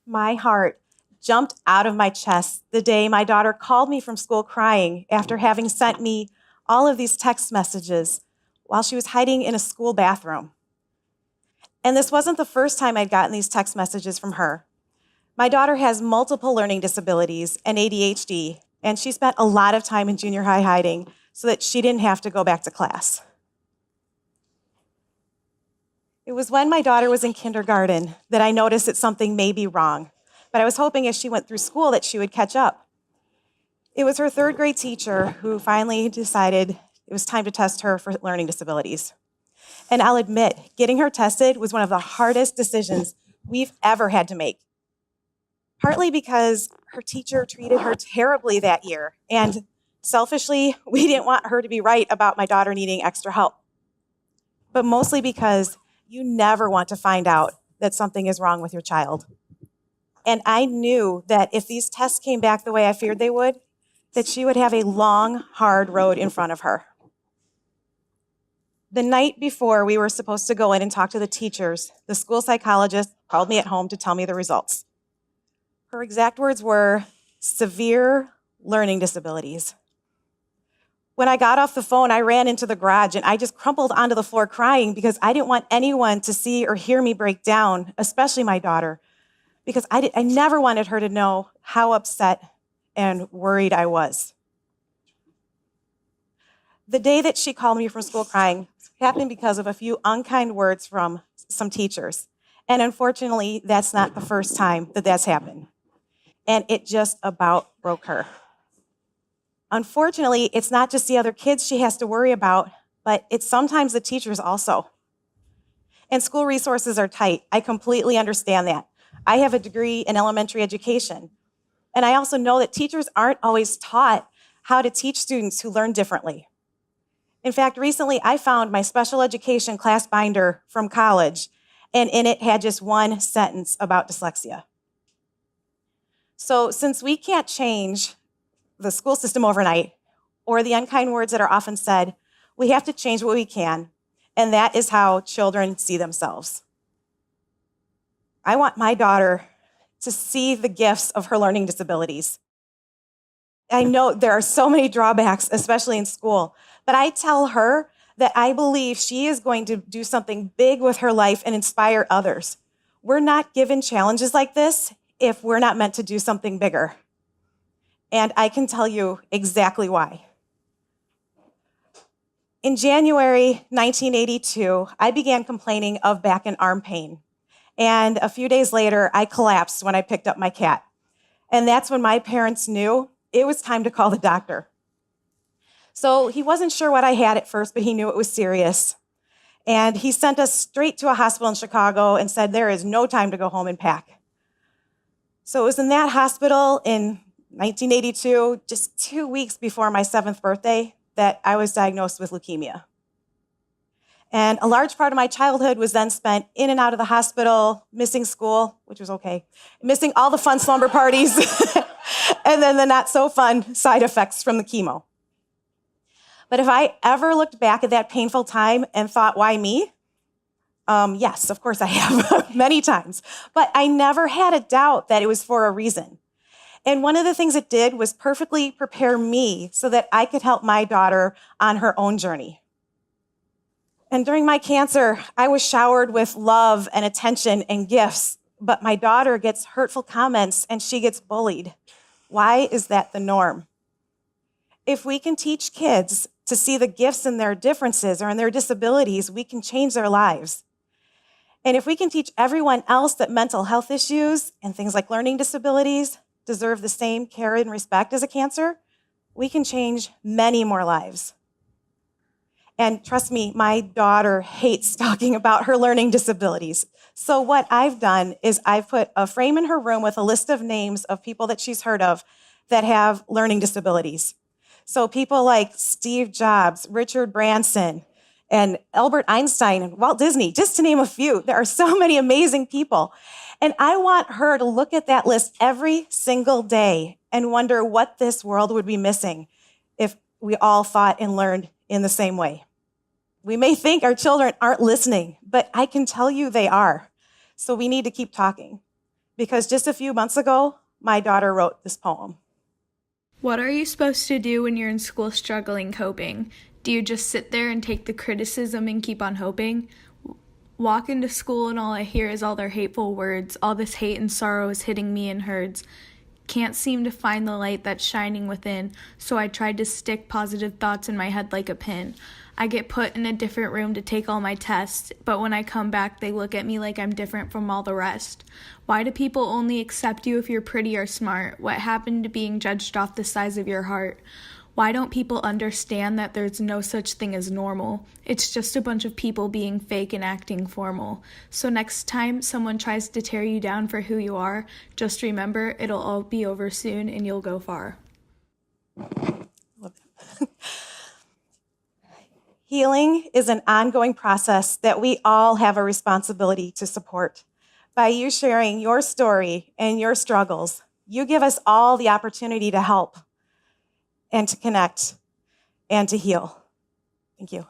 My heart jumped out of my chest the day my daughter called me from school crying after having sent me all of these text messages while she was hiding in a school bathroom. And this wasn't the first time I'd gotten these text messages from her. My daughter has multiple learning disabilities and ADHD, and she spent a lot of time in junior high hiding so that she didn't have to go back to class. It was when my daughter was in kindergarten that I noticed that something may be wrong, but I was hoping as she went through school that she would catch up. It was her third grade teacher who finally decided it was time to test her for learning disabilities. And I'll admit, getting her tested was one of the hardest decisions we've ever had to make. Partly because her teacher treated her terribly that year, and selfishly, we didn't want her to be right about my daughter needing extra help. But mostly because you never want to find out that something is wrong with your child. And I knew that if these tests came back the way I feared they would, that she would have a long, hard road in front of her. The night before we were supposed to go in and talk to the teachers, the school psychologist called me at home to tell me the results. Her exact words were, severe learning disabilities. When I got off the phone, I ran into the garage and I just crumpled onto the floor crying because I didn't want anyone to see or hear me break down, especially my daughter, because I never wanted her to know how upset and worried I was. The day that she called me from school crying happened because of a few unkind words from some teachers. And unfortunately, that's not the first time that that's happened. And it just about broke her. Unfortunately, it's not just the other kids she has to worry about, but it's sometimes the teachers also. And school resources are tight. I completely understand that. I have a degree in elementary education. And I also know that teachers aren't always taught how to teach students who learn differently. In fact, recently I found my special education class binder from college, and in it had just one sentence about dyslexia. So since we can't change the school system overnight, or the unkind words that are often said, we have to change what we can, and that is how children see themselves. I want my daughter to see the gifts of her learning disabilities. I know there are so many drawbacks, especially in school, but I tell her that I believe she is going to do something big with her life and inspire others. We're not given challenges like this if we're not meant to do something bigger. And I can tell you exactly why. In January 1982, I began complaining of back and arm pain. And a few days later, I collapsed when I picked up my cat. And that's when my parents knew it was time to call the doctor. So he wasn't sure what I had at first, but he knew it was serious. And he sent us straight to a hospital in Chicago and said, there is no time to go home and pack. So it was in that hospital in 1982, just 2 weeks before my 7th birthday, that I was diagnosed with leukemia. And a large part of my childhood was then spent in and out of the hospital, missing school, which was okay, missing all the fun slumber parties, and then the not so fun side effects from the chemo. But if I ever looked back at that painful time and thought, why me? Yes, of course I have, many times. But I never had a doubt that it was for a reason. And one of the things it did was perfectly prepare me so that I could help my daughter on her own journey. And during my cancer, I was showered with love and attention and gifts, but my daughter gets hurtful comments and she gets bullied. Why is that the norm? If we can teach kids to see the gifts in their differences or in their disabilities, we can change their lives. And if we can teach everyone else that mental health issues and things like learning disabilities deserve the same care and respect as a cancer, we can change many more lives. And trust me, my daughter hates talking about her learning disabilities. So what I've done is I've put a frame in her room with a list of names of people that she's heard of that have learning disabilities. So people like Steve Jobs, Richard Branson, and Albert Einstein, and Walt Disney, just to name a few. There are so many amazing people. And I want her to look at that list every single day and wonder what this world would be missing if we all thought and learned in the same way. We may think our children aren't listening, but I can tell you they are. So we need to keep talking. because just a few months ago, my daughter wrote this poem. What are you supposed to do when you're in school struggling coping? Do you just sit there and take the criticism and keep on hoping? Walk into school and all I hear is all their hateful words. All this hate and sorrow is hitting me in herds. Can't seem to find the light that's shining within, so I tried to stick positive thoughts in my head like a pin. I get put in a different room to take all my tests, but when I come back, they look at me like I'm different from all the rest. Why do people only accept you if you're pretty or smart? What happened to being judged off the size of your heart? Why don't people understand that there's no such thing as normal? It's just a bunch of people being fake and acting formal. So next time someone tries to tear you down for who you are, just remember it'll all be over soon and you'll go far. Healing is an ongoing process that we all have a responsibility to support. By you sharing your story and your struggles, you give us all the opportunity to help and to connect and to heal. Thank you.